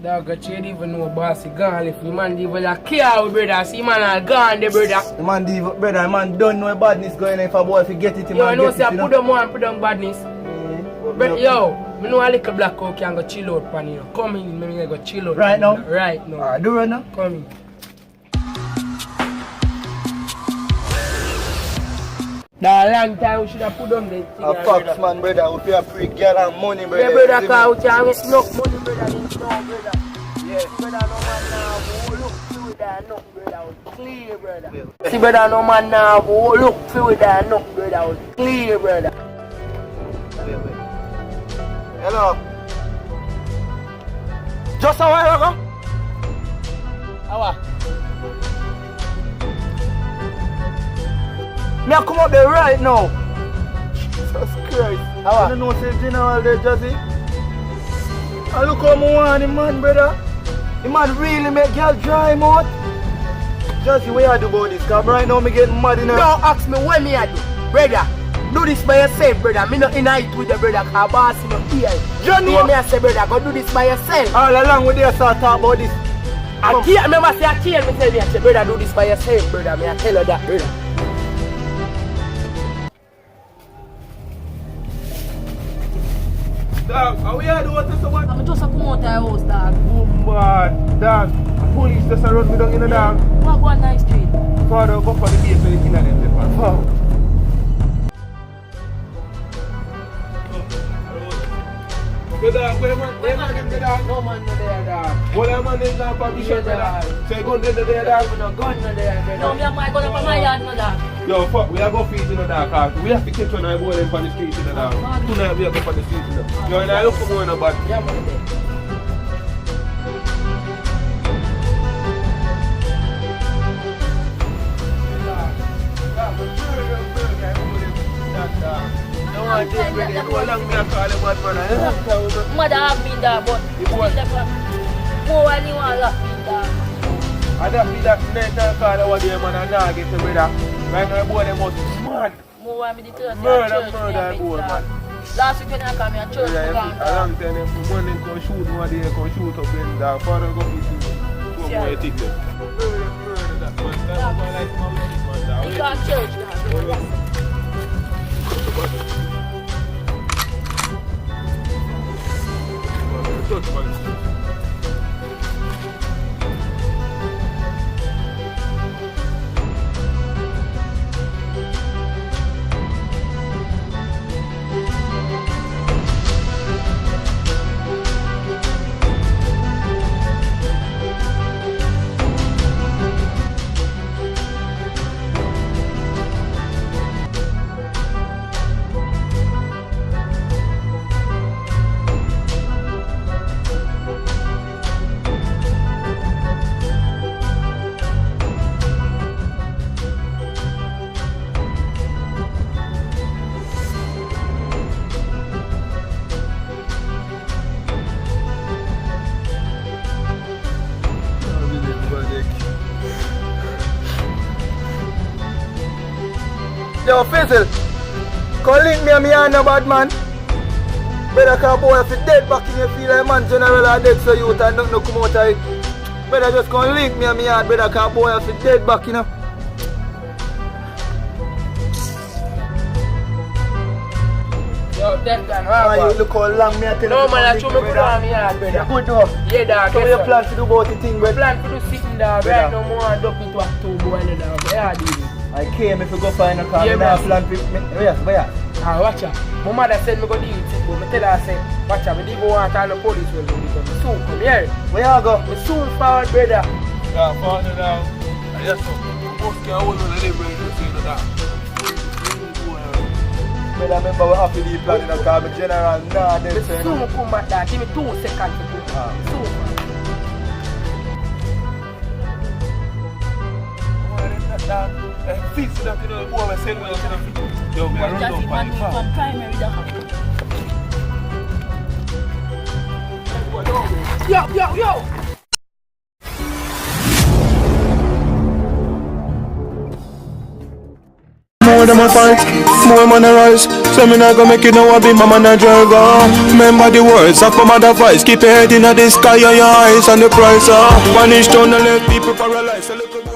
Dog, I can't even know bossy gone. If the man even a care with brother, see man are gone the brother. The man brother, the man don't know badness going on if a boy forget it, yo, I know say I put them on, put them badness. But yo, I know a little black cow can go chill out pan, you know. Come in, me go chill out. Right now? Right now. Do right now? Come in. That a long time we should have put them there. Facts, man, brother. We pay a free girl and money, brother. Yeah, brother, because we can't get enough money, brother. No, brother. Yeah. Brother, no man now look through that, no, brother. Was clear, brother. Yeah. See, brother, no man now look through that, no, brother. Was clear, brother. Hello. Just a while ago. How? Me I come up there right now. Jesus Christ. How? You don't know say general there, Jazzy. I look how I want him, man, brother. The man really make girl dry him out. Jazzy, what you do about this? Cause right now me getting mad in her. Don't ask me what me I do. Brother, do this by yourself, brother. Me not in it with the brother, cause boss in the ear. Johnny, me I say, brother, go do this by yourself. All along with you start talk about this. I can't remember say I can't me tell me I say, brother, do this by yourself, brother. Me I tell her that, brother. Dog, how we are doing this one? I'm just a come out of the house, dog. Oh man, dog. Police just run me down in the dog. What go on 9th Street? Father, go for the base for the king of them. Wow. Good dog, where man them the dog? No man no there, dog. What am I in the permission, brother? Say gun in there, dog. No gun no there, brother. No, me and my gun up on my yard, no, dog. Yo, fuck, we are going to feed in the dark, cause we have to catch one and boy them on the street in the dark. Tonight we are going for the street in the dark. Yo, and I look for more in the bad. Yeah, man. Mother have been there, but more than you want to be there. I don't feel that next time call over there, man, and now get to brother. Right now, boy, they must be mad. More want me to tell you, Murder, boy, man. Last week when I come here, church, Yeah, a long time, them money come shoot one day, come shoot up in there. Father go fit you. Two more take them. Murder, that man. That's why I like my witness, man. you can't church now. Touch, man. Yo, Fizzle, come link me and me and no bad man. Better cause boy if you dead back in your feel like man general are dead so you and nothing no come out of it. Better just come link me and me and better cause boy if you dead back you know. Yo, that guy, You look how long me I tell you. no man, I show me good on me yard, brother. Good though. Yeah, dog. So what you plan to do about the thing, brother? Plan for the sitting dog, right now more and duck into a two boy in the dog. Yeah, dude. I came if you go find a car, Yeah, I man. plan to... Where? Ah, watch out. My mother said me go deal with it, but I tell her, I say, watch out, I didn't go want to call the police when we come. Soon come here. Where you go? We soon forward, brother. Yeah, father now. Yes, sir. Most can hold on to the brain to see that. But I remember we have to do plan in the car, but general, nah, We they say soon no. come back there. Give me 2 seconds to do. Soon. Fix that, you know, boy, I said, well, yo, we are Just running if man up from primary, dog. Yo! more them a fight, more man a rise. So me not gonna make you know I be my man a driver. Remember the words of my mother voice. Keep your head in the sky and your eyes on the prize. Punish down and let people paralyze.